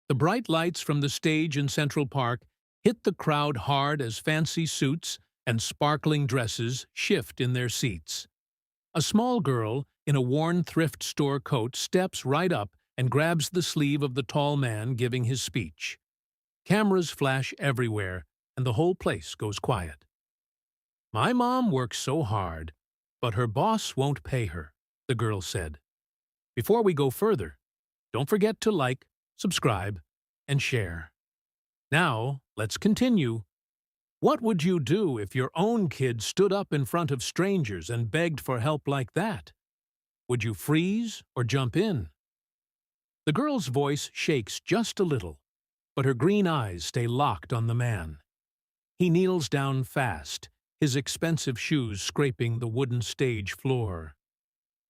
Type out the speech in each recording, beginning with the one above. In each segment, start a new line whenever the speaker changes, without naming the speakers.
The bright lights from the stage in Central Park hit the crowd hard as fancy suits and sparkling dresses shift in their seats. A small girl in a worn thrift store coat steps right up and grabs the sleeve of the tall man giving his speech. Cameras flash everywhere, and the whole place goes quiet. "My mom works so hard, but her boss won't pay her," the girl said. "Before we go further, don't forget to like, subscribe, and share." Now, let's continue. What would you do if your own kid stood up in front of strangers and begged for help like that? Would you freeze or jump in? The girl's voice shakes just a little, but her green eyes stay locked on the man. He kneels down fast, his expensive shoes scraping the wooden stage floor.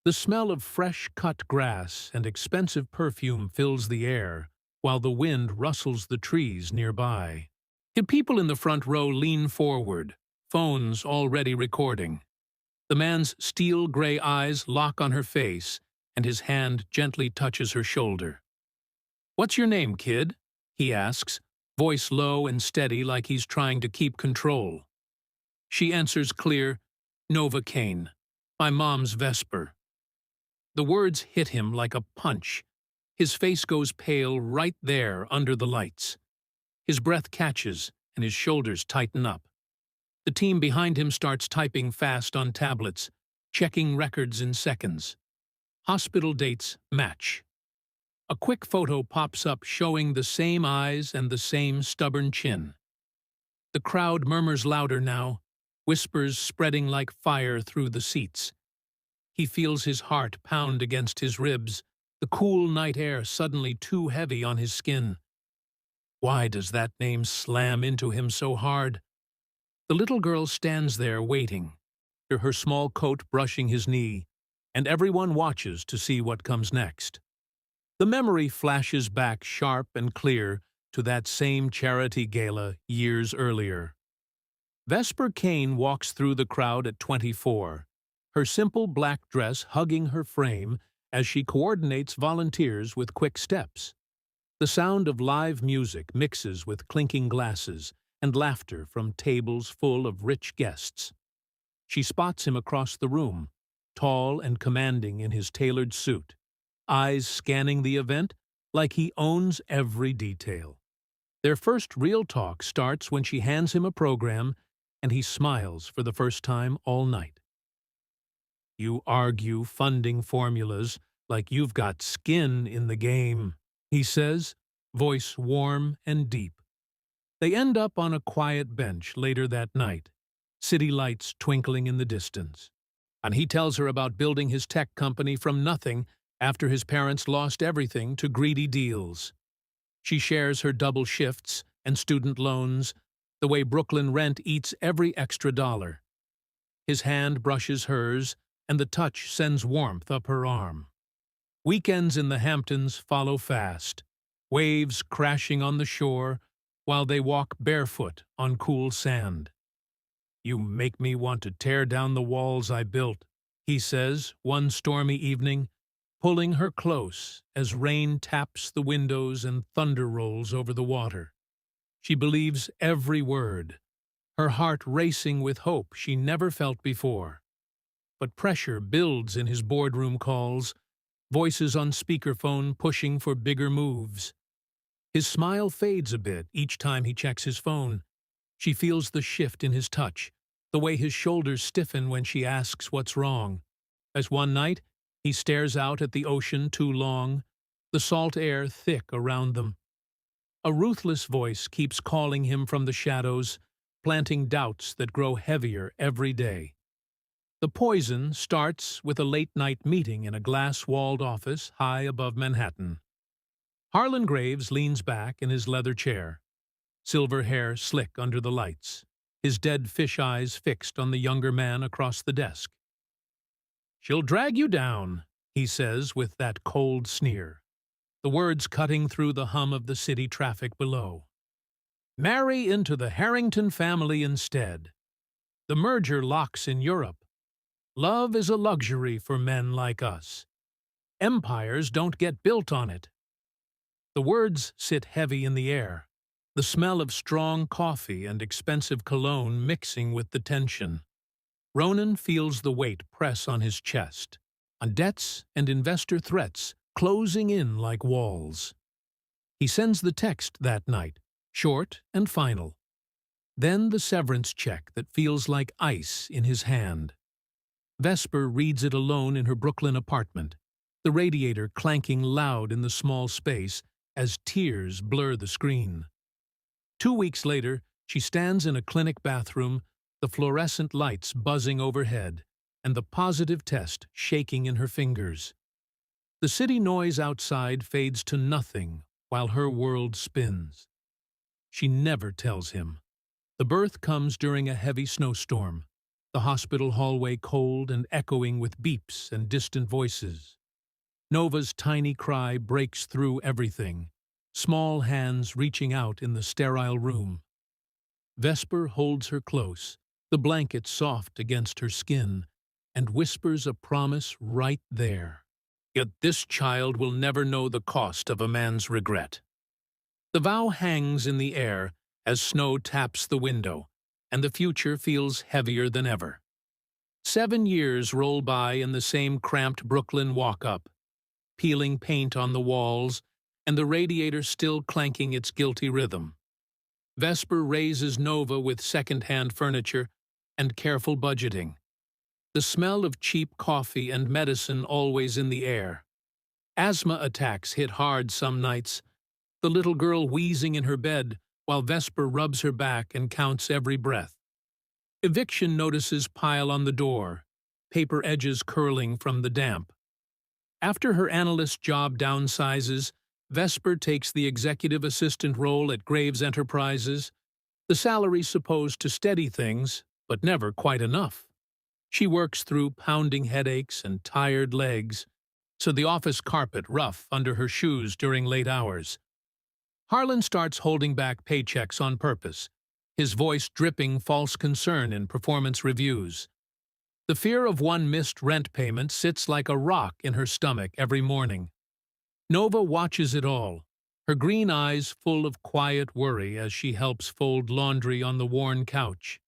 The smell of fresh-cut grass and expensive perfume fills the air, while the wind rustles the trees nearby. The people in the front row lean forward, phones already recording. The man's steel-gray eyes lock on her face, and his hand gently touches her shoulder. "What's your name, kid?" he asks, voice low and steady like he's trying to keep control. She answers clear, "Novocaine. My mom's Vesper." The words hit him like a punch. His face goes pale right there under the lights. His breath catches, and his shoulders tighten up. The team behind him starts typing fast on tablets, checking records in seconds. Hospital dates match. A quick photo pops up showing the same eyes and the same stubborn chin. The crowd murmurs louder now, whispers spreading like fire through the seats. He feels his heart pound against his ribs, the cool night air suddenly too heavy on his skin. Why does that name slam into him so hard? The little girl stands there waiting, her small coat brushing his knee, and everyone watches to see what comes next. The memory flashes back sharp and clear to that same charity gala years earlier. Vesper Kane walks through the crowd at 24, her simple black dress hugging her frame as she coordinates volunteers with quick steps. The sound of live music mixes with clinking glasses and laughter from tables full of rich guests. She spots him across the room, tall and commanding in his tailored suit, eyes scanning the event like he owns every detail. Their first real talk starts when she hands him a program and he smiles for the first time all night. "You argue funding formulas like you've got skin in the game," he says, voice warm and deep. They end up on a quiet bench later that night, city lights twinkling in the distance. And he tells her about building his tech company from nothing after his parents lost everything to greedy deals. She shares her double shifts and student loans, the way Brooklyn rent eats every extra dollar. His hand brushes hers, and the touch sends warmth up her arm. Weekends in the Hamptons follow fast, waves crashing on the shore while they walk barefoot on cool sand. "You make me want to tear down the walls I built," he says one stormy evening, pulling her close as rain taps the windows and thunder rolls over the water. She believes every word, her heart racing with hope she never felt before. But pressure builds in his boardroom calls, voices on speakerphone pushing for bigger moves. His smile fades a bit each time he checks his phone. She feels the shift in his touch, the way his shoulders stiffen when she asks what's wrong. As one night, he stares out at the ocean too long, the salt air thick around them. A ruthless voice keeps calling him from the shadows, planting doubts that grow heavier every day. The poison starts with a late-night meeting in a glass-walled office high above Manhattan. Harlan Graves leans back in his leather chair, silver hair slick under the lights, his dead fish eyes fixed on the younger man across the desk. "She'll drag you down," he says with that cold sneer, the words cutting through the hum of the city traffic below. "Marry into the Harrington family instead. The merger locks in Europe. Love is a luxury for men like us. Empires don't get built on it." The words sit heavy in the air, the smell of strong coffee and expensive cologne mixing with the tension. Ronan feels the weight press on his chest, on debts and investor threats closing in like walls. He sends the text that night, short and final. Then the severance check that feels like ice in his hand. Vesper reads it alone in her Brooklyn apartment, the radiator clanking loud in the small space as tears blur the screen. 2 weeks later, she stands in a clinic bathroom, the fluorescent lights buzzing overhead, and the positive test shaking in her fingers. The city noise outside fades to nothing while her world spins. She never tells him. The birth comes during a heavy snowstorm, the hospital hallway cold and echoing with beeps and distant voices. Nova's tiny cry breaks through everything, small hands reaching out in the sterile room. Vesper holds her close, the blanket soft against her skin, and whispers a promise right there. Yet this child will never know the cost of a man's regret. The vow hangs in the air as snow taps the window, and the future feels heavier than ever. 7 years roll by in the same cramped Brooklyn walk-up, peeling paint on the walls, and the radiator still clanking its guilty rhythm. Vesper raises Nova with second-hand furniture and careful budgeting. The smell of cheap coffee and medicine always in the air. Asthma attacks hit hard some nights, the little girl wheezing in her bed while Vesper rubs her back and counts every breath. Eviction notices pile on the door, paper edges curling from the damp. After her analyst job downsizes, Vesper takes the executive assistant role at Graves Enterprises, the salary supposed to steady things, but never quite enough. She works through pounding headaches and tired legs, so the office carpet rough under her shoes during late hours. Harlan starts holding back paychecks on purpose, his voice dripping false concern in performance reviews. The fear of one missed rent payment sits like a rock in her stomach every morning. Nova watches it all, her green eyes full of quiet worry as she helps fold laundry on the worn couch.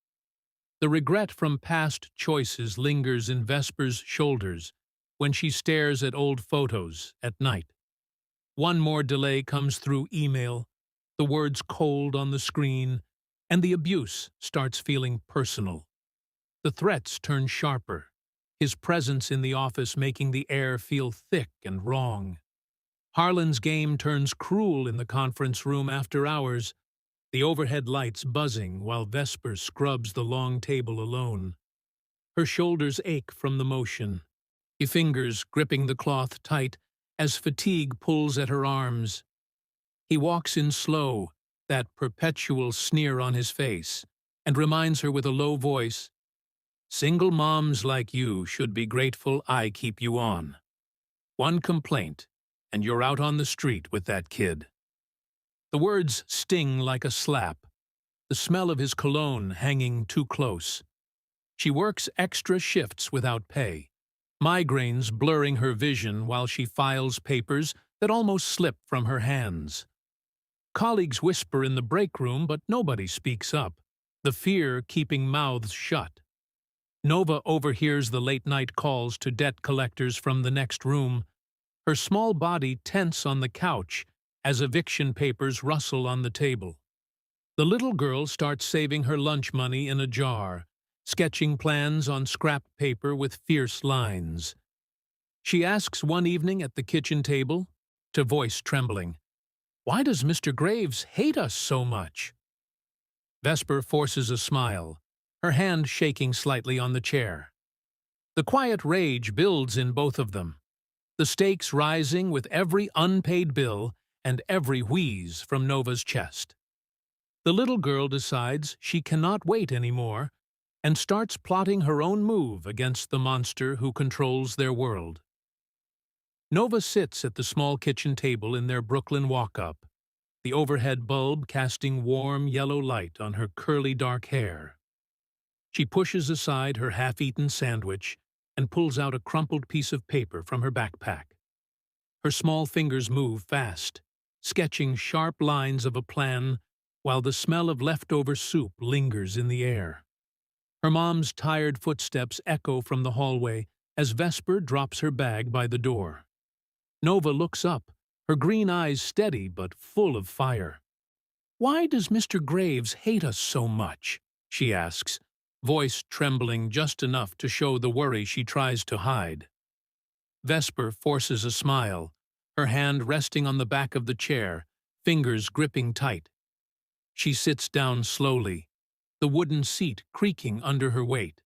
The regret from past choices lingers in Vesper's shoulders when she stares at old photos at night. One more delay comes through email, the words cold on the screen, and the abuse starts feeling personal. The threats turn sharper, his presence in the office making the air feel thick and wrong. Harlan's game turns cruel in the conference room after hours, the overhead lights buzzing while Vesper scrubs the long table alone. Her shoulders ache from the motion, her fingers gripping the cloth tight as fatigue pulls at her arms. He walks in slow, that perpetual sneer on his face, and reminds her with a low voice, "Single moms like you should be grateful I keep you on. One complaint, and you're out on the street with that kid." The words sting like a slap, the smell of his cologne hanging too close. She works extra shifts without pay, migraines blurring her vision while she files papers that almost slip from her hands. Colleagues whisper in the break room, but nobody speaks up, the fear keeping mouths shut. Nova overhears the late-night calls to debt collectors from the next room, her small body tense on the couch as eviction papers rustle on the table. The little girl starts saving her lunch money in a jar, sketching plans on scrap paper with fierce lines. She asks one evening at the kitchen table, to voice trembling, "Why does Mr. Graves hate us so much?" Vesper forces a smile, her hand shaking slightly on the chair. The quiet rage builds in both of them, the stakes rising with every unpaid bill and every wheeze from Nova's chest. The little girl decides she cannot wait anymore and starts plotting her own move against the monster who controls their world. Nova sits at the small kitchen table in their Brooklyn walk-up, the overhead bulb casting warm yellow light on her curly dark hair. She pushes aside her half-eaten sandwich and pulls out a crumpled piece of paper from her backpack. Her small fingers move fast, sketching sharp lines of a plan while the smell of leftover soup lingers in the air. Her mom's tired footsteps echo from the hallway as Vesper drops her bag by the door. Nova looks up, her green eyes steady but full of fire. "Why does Mr. Graves hate us so much?" she asks, voice trembling just enough to show the worry she tries to hide. Vesper forces a smile, her hand resting on the back of the chair, fingers gripping tight. She sits down slowly, the wooden seat creaking under her weight.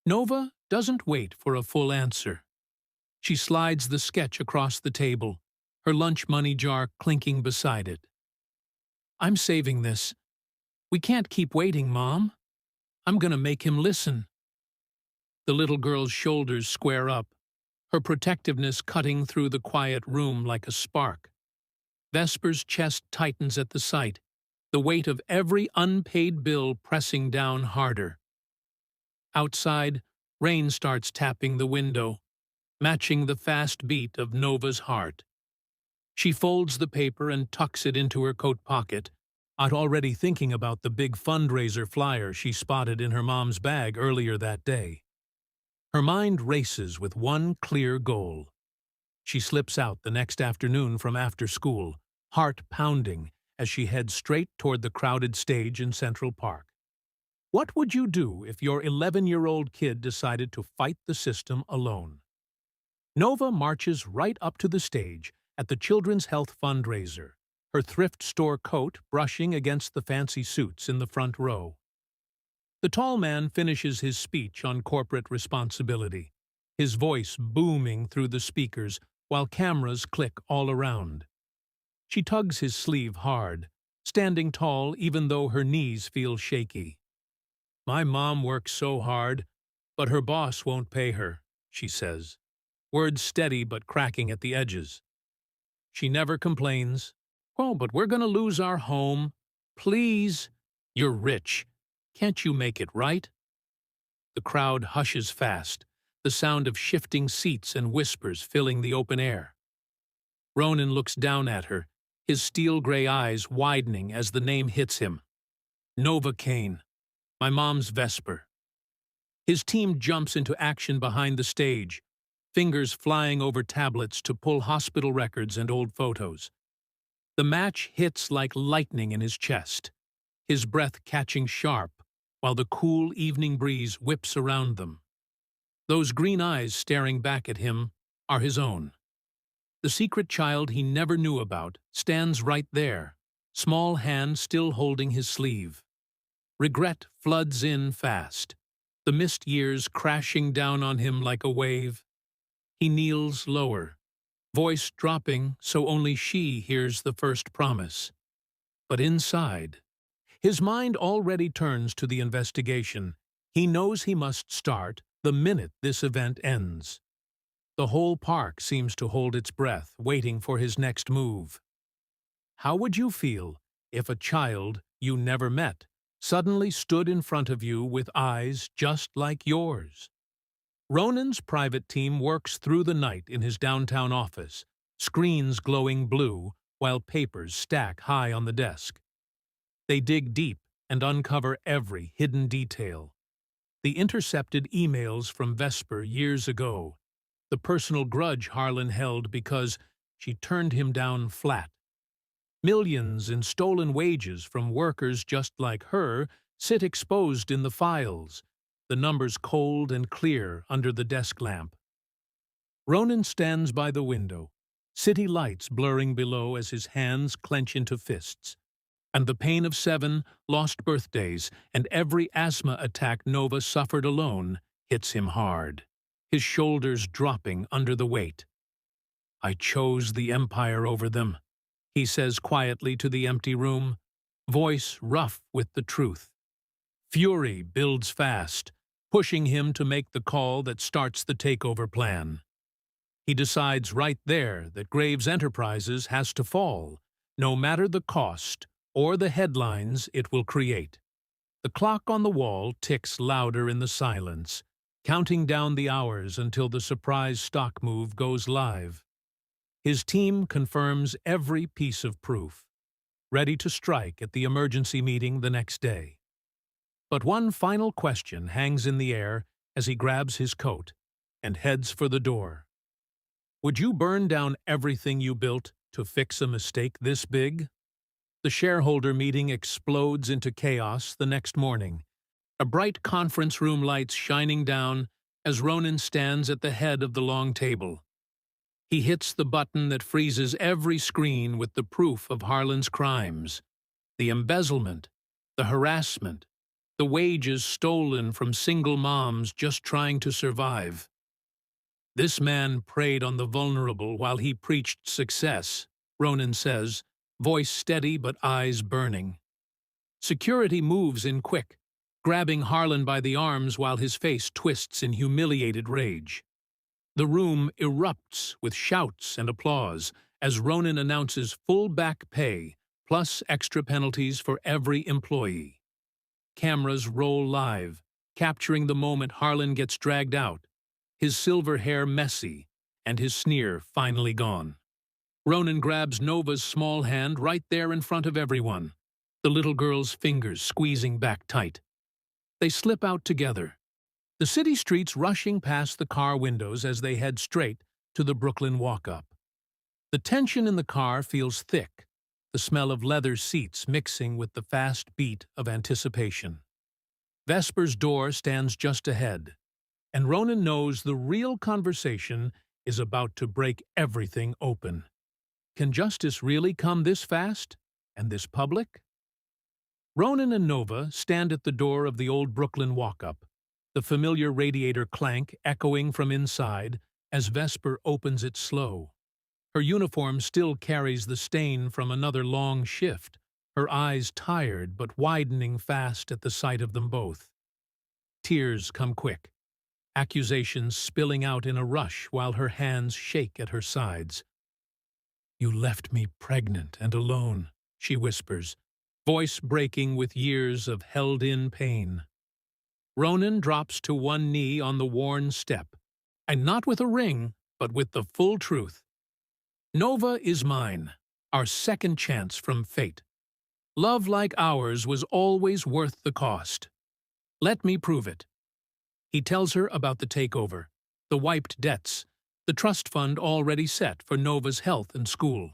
Nova doesn't wait for a full answer. She slides the sketch across the table, her lunch money jar clinking beside it. "I'm saving this. We can't keep waiting, Mom. I'm gonna make him listen." The little girl's shoulders square up, her protectiveness cutting through the quiet room like a spark. Vesper's chest tightens at the sight, the weight of every unpaid bill pressing down harder. Outside, rain starts tapping the window, matching the fast beat of Nova's heart. She folds the paper and tucks it into her coat pocket, already thinking about the big fundraiser flyer she spotted in her mom's bag earlier that day. Her mind races with one clear goal. She slips out the next afternoon from after school, heart pounding, as she heads straight toward the crowded stage in Central Park. What would you do if your 11-year-old kid decided to fight the system alone? Nova marches right up to the stage at the Children's Health fundraiser, her thrift store coat brushing against the fancy suits in the front row. The tall man finishes his speech on corporate responsibility, his voice booming through the speakers while cameras click all around. She tugs his sleeve hard, standing tall even though her knees feel shaky. "My mom works so hard, but her boss won't pay her," she says, words steady but cracking at the edges. She never complains. "Oh, but we're gonna lose our home. Please. You're rich. Can't you make it right?" The crowd hushes fast, the sound of shifting seats and whispers filling the open air. Ronan looks down at her, his steel-gray eyes widening as the name hits him. "Nova Kane, my mom's Vesper." His team jumps into action behind the stage, fingers flying over tablets to pull hospital records and old photos. The match hits like lightning in his chest, his breath catching sharp while the cool evening breeze whips around them. Those green eyes staring back at him are his own. The secret child he never knew about stands right there, small hand still holding his sleeve. Regret floods in fast, the missed years crashing down on him like a wave. He kneels lower, voice dropping so only she hears the first promise. But inside, his mind already turns to the investigation. He knows he must start the minute this event ends. The whole park seems to hold its breath, waiting for his next move. How would you feel if a child you never met suddenly stood in front of you with eyes just like yours? Ronan's private team works through the night in his downtown office, screens glowing blue while papers stack high on the desk. They dig deep and uncover every hidden detail. The intercepted emails from Vesper years ago, the personal grudge Harlan held because she turned him down flat. Millions in stolen wages from workers just like her sit exposed in the files, the numbers cold and clear under the desk lamp. Ronan stands by the window, city lights blurring below as his hands clench into fists. And the pain of 7 lost birthdays and every asthma attack Nova suffered alone hits him hard, his shoulders dropping under the weight. "I chose the Empire over them," he says quietly to the empty room, voice rough with the truth. Fury builds fast, pushing him to make the call that starts the takeover plan. He decides right there that Graves Enterprises has to fall, no matter the cost or the headlines it will create. The clock on the wall ticks louder in the silence, counting down the hours until the surprise stock move goes live. His team confirms every piece of proof, ready to strike at the emergency meeting the next day. But one final question hangs in the air as he grabs his coat and heads for the door. Would you burn down everything you built to fix a mistake this big? The shareholder meeting explodes into chaos the next morning, a bright conference room lights shining down as Ronan stands at the head of the long table. He hits the button that freezes every screen with the proof of Harlan's crimes, the embezzlement, the harassment, the wages stolen from single moms just trying to survive. This man preyed on the vulnerable while he preached success, Ronan says, voice steady but eyes burning. Security moves in quick, grabbing Harlan by the arms while his face twists in humiliated rage. The room erupts with shouts and applause as Ronan announces full back pay plus extra penalties for every employee. Cameras roll live, capturing the moment Harlan gets dragged out, his silver hair messy and his sneer finally gone. Ronan grabs Nova's small hand right there in front of everyone, the little girl's fingers squeezing back tight. They slip out together, the city streets rushing past the car windows as they head straight to the Brooklyn walk-up. The tension in the car feels thick, the smell of leather seats mixing with the fast beat of anticipation. Vesper's door stands just ahead, and Ronan knows the real conversation is about to break everything open. Can justice really come this fast and this public? Ronan and Nova stand at the door of the old Brooklyn walk-up, the familiar radiator clank echoing from inside as Vesper opens it slow. Her uniform still carries the stain from another long shift, her eyes tired but widening fast at the sight of them both. Tears come quick, accusations spilling out in a rush while her hands shake at her sides. "You left me pregnant and alone," she whispers, voice breaking with years of held-in pain. Ronan drops to one knee on the worn step, and not with a ring, but with the full truth. "Nova is mine, our second chance from fate. Love like ours was always worth the cost. Let me prove it." He tells her about the takeover, the wiped debts, the trust fund already set for Nova's health and school.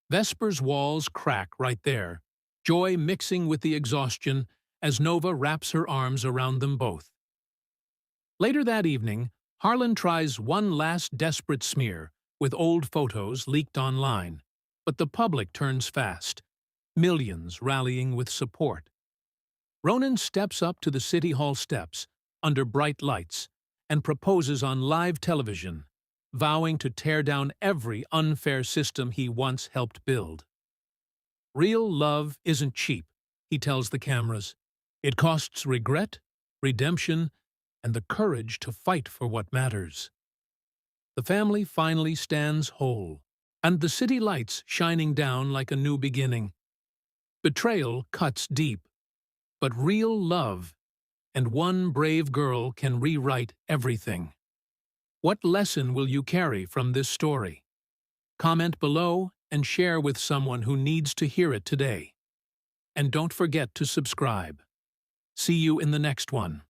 Vesper's walls crack right there, joy mixing with the exhaustion as Nova wraps her arms around them both. Later that evening, Harlan tries one last desperate smear, with old photos leaked online, but the public turns fast, millions rallying with support. Ronan steps up to the City Hall steps, under bright lights, and proposes on live television, vowing to tear down every unfair system he once helped build. "Real love isn't cheap," he tells the cameras. "It costs regret, redemption, and the courage to fight for what matters." The family finally stands whole, and the city lights shining down like a new beginning. Betrayal cuts deep, but real love and one brave girl can rewrite everything. What lesson will you carry from this story? Comment below and share with someone who needs to hear it today. And don't forget to subscribe. See you in the next one.